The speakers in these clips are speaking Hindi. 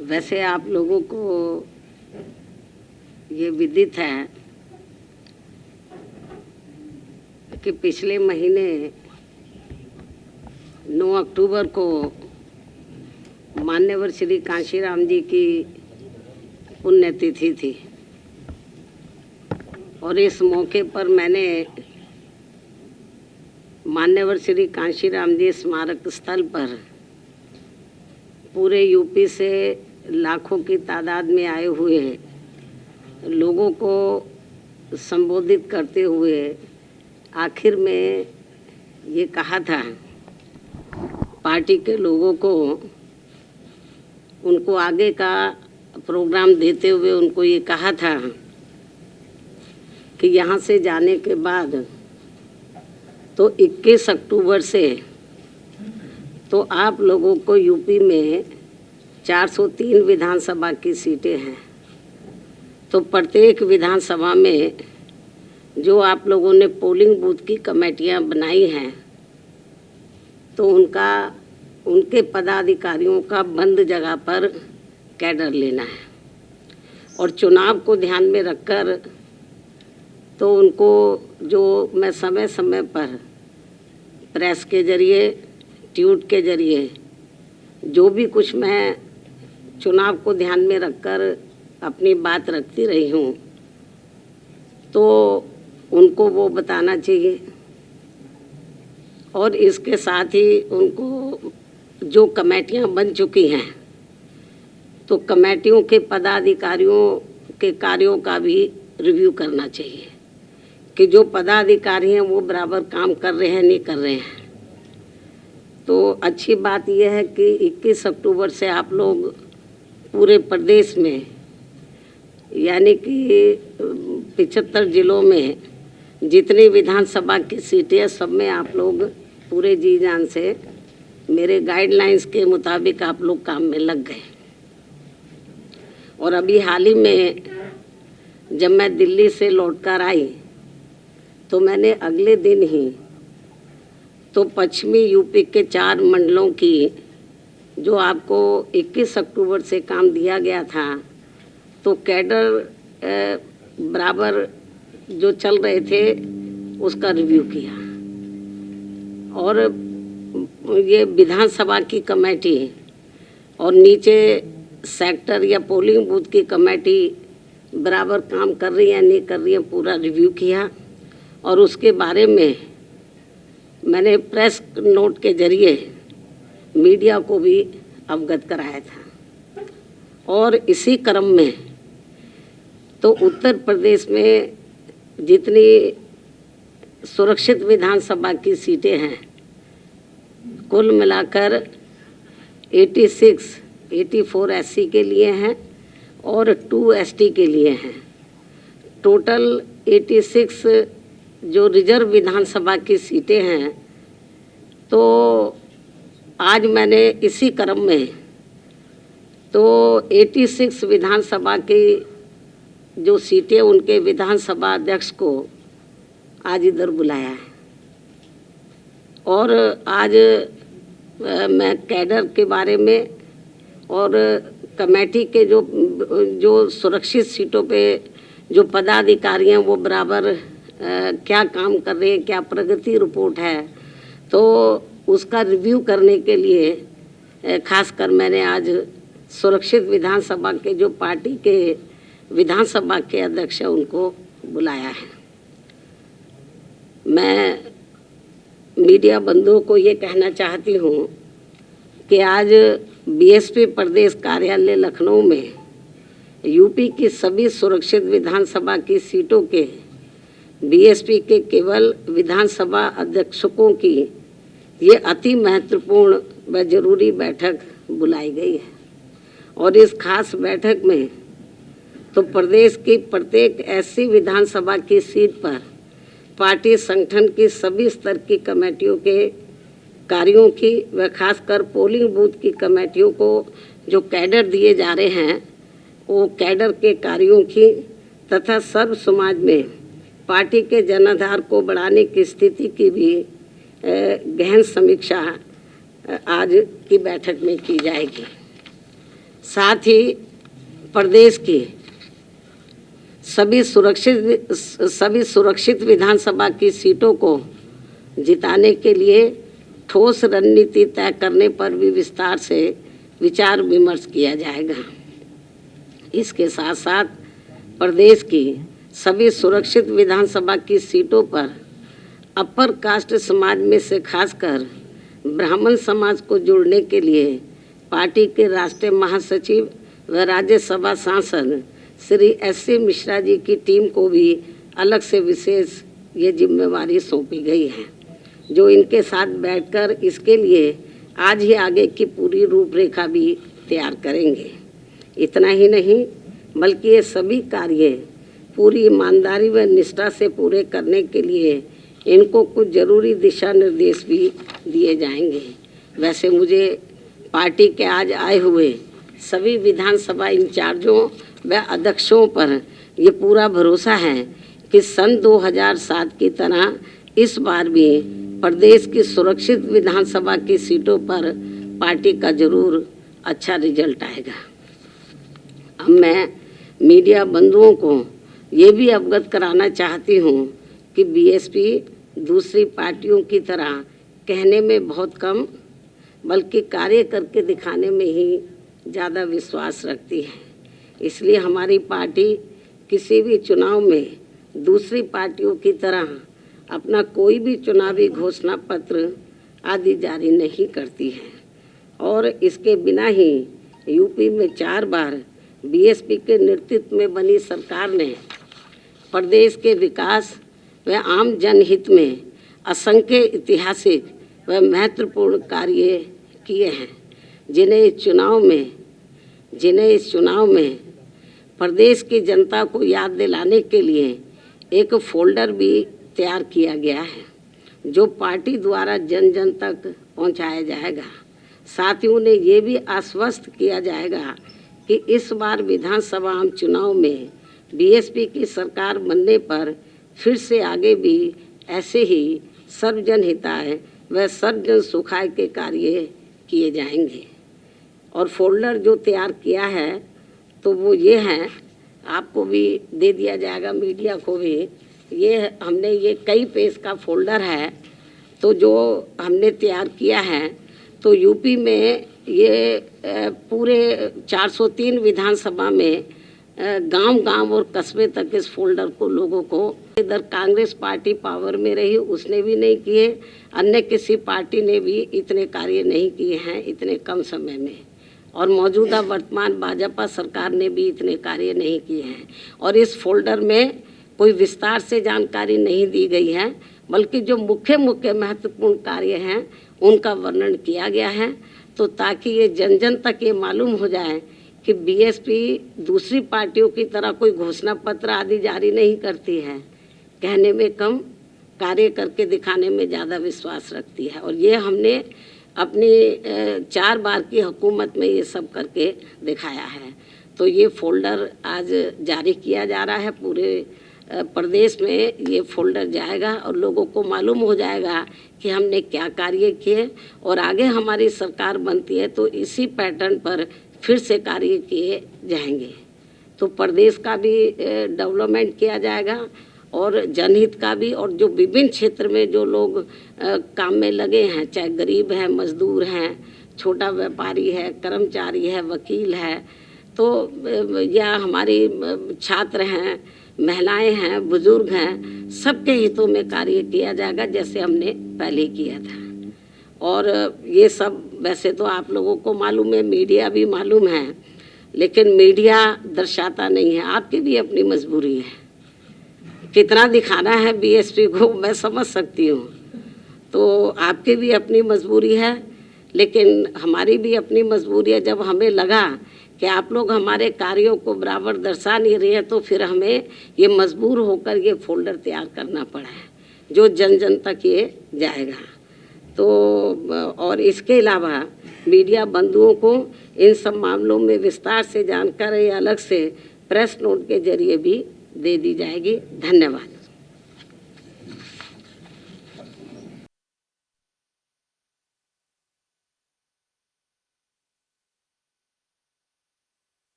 वैसे आप लोगों को ये विदित है कि पिछले महीने 9 अक्टूबर को मान्यवर श्री कांशीराम जी की पुण्यतिथि थी और इस मौके पर मैंने मान्यवर श्री कांशीराम जी स्मारक स्थल पर पूरे यूपी से लाखों की तादाद में आए हुए लोगों को संबोधित करते हुए आखिर में ये कहा था पार्टी के लोगों को, उनको आगे का प्रोग्राम देते हुए उनको ये कहा था कि यहाँ से जाने के बाद तो 21 अक्टूबर से तो आप लोगों को यूपी में 403 विधानसभा की सीटें हैं, तो प्रत्येक विधानसभा में जो आप लोगों ने पोलिंग बूथ की कमेटियां बनाई हैं तो उनके पदाधिकारियों का बंद जगह पर कैडर लेना है और चुनाव को ध्यान में रखकर तो उनको जो मैं समय समय पर प्रेस के जरिए, ट्वीट के जरिए जो भी कुछ मैं चुनाव को ध्यान में रखकर अपनी बात रखती रही हूँ तो उनको वो बताना चाहिए। और इसके साथ ही उनको जो कमेटियाँ बन चुकी हैं तो कमेटियों के पदाधिकारियों के कार्यों का भी रिव्यू करना चाहिए कि जो पदाधिकारी हैं वो बराबर काम कर रहे हैं, नहीं कर रहे हैं। तो अच्छी बात यह है कि 21 अक्टूबर से आप लोग पूरे प्रदेश में यानी कि 75 जिलों में जितनी विधानसभा की सीटें सब में आप लोग पूरे जी जान से मेरे गाइडलाइंस के मुताबिक आप लोग काम में लग गए। और अभी हाल ही में जब मैं दिल्ली से लौटकर आई तो मैंने अगले दिन ही तो पश्चिमी यूपी के 4 मंडलों की जो आपको 21 अक्टूबर से काम दिया गया था तो कैडर बराबर जो चल रहे थे उसका रिव्यू किया। और ये विधानसभा की कमेटी और नीचे सेक्टर या पोलिंग बूथ की कमेटी बराबर काम कर रही है, नहीं कर रही है, पूरा रिव्यू किया। और उसके बारे में मैंने प्रेस नोट के जरिए मीडिया को भी अवगत कराया था। और इसी क्रम में तो उत्तर प्रदेश में जितनी सुरक्षित विधानसभा की सीटें हैं कुल मिलाकर 84 एससी के लिए हैं और 2 एसटी के लिए हैं। टोटल 86 जो रिजर्व विधानसभा की सीटें हैं। तो आज मैंने इसी क्रम में तो 86 विधानसभा की जो सीटें उनके विधानसभा अध्यक्ष को आज इधर बुलाया है। और आज मैं कैडर के बारे में और कमेटी के जो सुरक्षित सीटों पे जो पदाधिकारी हैं वो बराबर क्या काम कर रहे हैं, क्या प्रगति रिपोर्ट है, तो उसका रिव्यू करने के लिए खासकर मैंने आज सुरक्षित विधानसभा के जो पार्टी के विधानसभा के अध्यक्ष हैं उनको बुलाया है। मैं मीडिया बंधुओं को ये कहना चाहती हूँ कि आज बीएसपी प्रदेश कार्यालय लखनऊ में यूपी की सभी सुरक्षित विधानसभा की सीटों के बीएसपी के केवल विधानसभा अध्यक्षों की ये अति महत्वपूर्ण व जरूरी बैठक बुलाई गई है। और इस खास बैठक में तो प्रदेश की प्रत्येक ऐसी विधानसभा की सीट पर पार्टी संगठन की सभी स्तर की कमेटियों के कार्यों की व खासकर पोलिंग बूथ की कमेटियों को जो कैडर दिए जा रहे हैं वो कैडर के कार्यों की तथा सर्व समाज में पार्टी के जनाधार को बढ़ाने की स्थिति की भी गहन समीक्षा आज की बैठक में की जाएगी। साथ ही प्रदेश की सभी सुरक्षित विधानसभा की सीटों को जिताने के लिए ठोस रणनीति तय करने पर भी विस्तार से विचार विमर्श किया जाएगा। इसके साथ साथ प्रदेश की सभी सुरक्षित विधानसभा की सीटों पर अपर कास्ट समाज में से खासकर ब्राह्मण समाज को जोड़ने के लिए पार्टी के राष्ट्रीय महासचिव व राज्यसभा सांसद श्री एस.सी. मिश्रा जी की टीम को भी अलग से विशेष ये जिम्मेवारी सौंपी गई है, जो इनके साथ बैठकर इसके लिए आज ही आगे की पूरी रूपरेखा भी तैयार करेंगे। इतना ही नहीं बल्कि ये सभी कार्य पूरी ईमानदारी व निष्ठा से पूरे करने के लिए इनको कुछ जरूरी दिशा निर्देश भी दिए जाएंगे। वैसे मुझे पार्टी के आज आए हुए सभी विधानसभा इंचार्जों व अध्यक्षों पर ये पूरा भरोसा है कि सन 2007 की तरह इस बार भी प्रदेश की सुरक्षित विधानसभा की सीटों पर पार्टी का जरूर अच्छा रिजल्ट आएगा। अब मैं मीडिया बंधुओं को ये भी अवगत कराना चाहती हूँ कि बीएसपी दूसरी पार्टियों की तरह कहने में बहुत कम बल्कि कार्य करके दिखाने में ही ज़्यादा विश्वास रखती है। इसलिए हमारी पार्टी किसी भी चुनाव में दूसरी पार्टियों की तरह अपना कोई भी चुनावी घोषणा पत्र आदि जारी नहीं करती है और इसके बिना ही यूपी में 4 बार बीएसपी के नेतृत्व में बनी सरकार ने प्रदेश के विकास व आम जनहित में असंख्य ऐतिहासिक व महत्वपूर्ण कार्य किए हैं, जिन्हें इस चुनाव में प्रदेश की जनता को याद दिलाने के लिए एक फोल्डर भी तैयार किया गया है, जो पार्टी द्वारा जन जन तक पहुंचाया जाएगा। साथ ही उन्हें ये भी आश्वस्त किया जाएगा कि इस बार विधानसभा आम चुनाव में बीएसपी की सरकार बनने पर फिर से आगे भी ऐसे ही सर्वजन हिताय व सर्वजन सुखाय के कार्य किए जाएंगे। और फोल्डर जो तैयार किया है तो वो ये है, आपको भी दे दिया जाएगा, मीडिया को भी। ये हमने ये कई पेज का फोल्डर है, तो जो हमने तैयार किया है तो यूपी में ये पूरे 403 विधानसभा में गांव-गांव और कस्बे तक इस फोल्डर को लोगों को, इधर कांग्रेस पार्टी पावर में रही उसने भी नहीं किए, अन्य किसी पार्टी ने भी इतने कार्य नहीं किए हैं इतने कम समय में, और मौजूदा वर्तमान भाजपा सरकार ने भी इतने कार्य नहीं किए हैं। और इस फोल्डर में कोई विस्तार से जानकारी नहीं दी गई है, बल्कि जो मुख्य महत्वपूर्ण कार्य हैं उनका वर्णन किया गया है, तो ताकि ये जन जन तक ये मालूम हो जाए कि बीएसपी दूसरी पार्टियों की तरह कोई घोषणा पत्र आदि जारी नहीं करती है, कहने में कम कार्य करके दिखाने में ज़्यादा विश्वास रखती है। और ये हमने अपनी 4 बार की हुकूमत में ये सब करके दिखाया है। तो ये फोल्डर आज जारी किया जा रहा है, पूरे प्रदेश में ये फोल्डर जाएगा और लोगों को मालूम हो जाएगा कि हमने क्या कार्य किए, और आगे हमारी सरकार बनती है तो इसी पैटर्न पर फिर से कार्य किए जाएंगे। तो प्रदेश का भी डेवलपमेंट किया जाएगा और जनहित का भी, और जो विभिन्न क्षेत्र में जो लोग काम में लगे हैं, चाहे गरीब है, मजदूर हैं, छोटा व्यापारी है, कर्मचारी है, वकील है, तो या हमारी छात्र हैं, महिलाएं हैं, बुजुर्ग हैं, सबके हितों में कार्य किया जाएगा जैसे हमने पहले किया था। और ये सब वैसे तो आप लोगों को मालूम है, मीडिया भी मालूम है, लेकिन मीडिया दर्शाता नहीं है। आपकी भी अपनी मजबूरी है, कितना दिखाना है बीएसपी को मैं समझ सकती हूँ, तो आपकी भी अपनी मजबूरी है, लेकिन हमारी भी अपनी मजबूरी है। जब हमें लगा कि आप लोग हमारे कार्यों को बराबर दर्शा नहीं रहे हैं, तो फिर हमें ये मजबूर होकर ये फोल्डर तैयार करना पड़ा है, जो जन जन तक ये जाएगा। तो और इसके अलावा मीडिया बंधुओं को इन सब मामलों में विस्तार से जानकारी अलग से प्रेस नोट के जरिए भी दे दी जाएगी। धन्यवाद।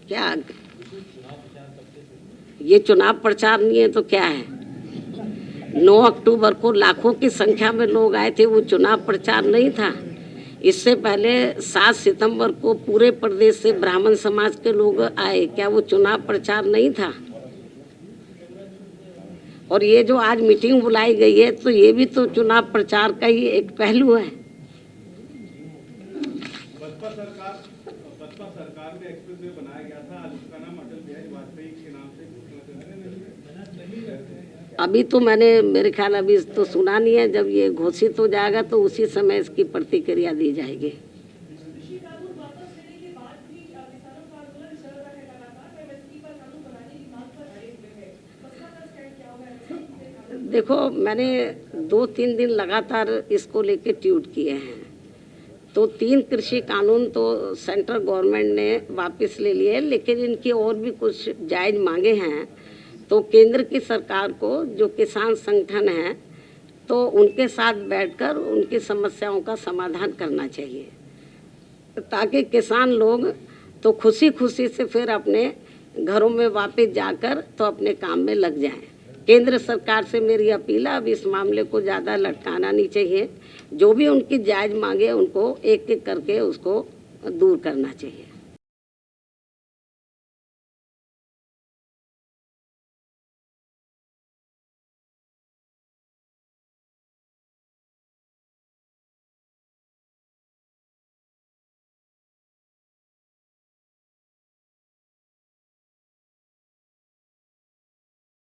क्या ये चुनाव प्रचार नहीं है तो क्या है? 9 अक्टूबर को लाखों की संख्या में लोग आए थे, वो चुनाव प्रचार नहीं था। इससे पहले 7 सितंबर को पूरे प्रदेश से ब्राह्मण समाज के लोग आए, क्या वो चुनाव प्रचार नहीं था? और ये जो आज मीटिंग बुलाई गई है तो ये भी तो चुनाव प्रचार का ही एक पहलू है। बसपा सरकार में एक्सप्रेसवे बनाया गया था, आज उसका नाम अटल बिहारी वाजपेयी के नाम से घोषणा। अभी तो मैंने मेरे ख्याल अभी तो सुना नहीं है, जब ये घोषित हो जाएगा तो उसी समय इसकी प्रतिक्रिया दी जाएगी। देखो, मैंने 2-3 दिन लगातार इसको लेके ट्वीट किए हैं, तो 3 कृषि कानून तो सेंट्रल गवर्नमेंट ने वापस ले लिए, लेकिन इनकी और भी कुछ जायज़ मांगे हैं। तो केंद्र की सरकार को, जो किसान संगठन है, तो उनके साथ बैठकर उनकी समस्याओं का समाधान करना चाहिए, ताकि किसान लोग तो खुशी खुशी से फिर अपने घरों में वापस जाकर तो अपने काम में लग जाएं। केंद्र सरकार से मेरी अपील है, अब इस मामले को ज़्यादा लटकाना नहीं चाहिए। जो भी उनकी जायज़ मांगे उनको एक एक करके उसको दूर करना चाहिए।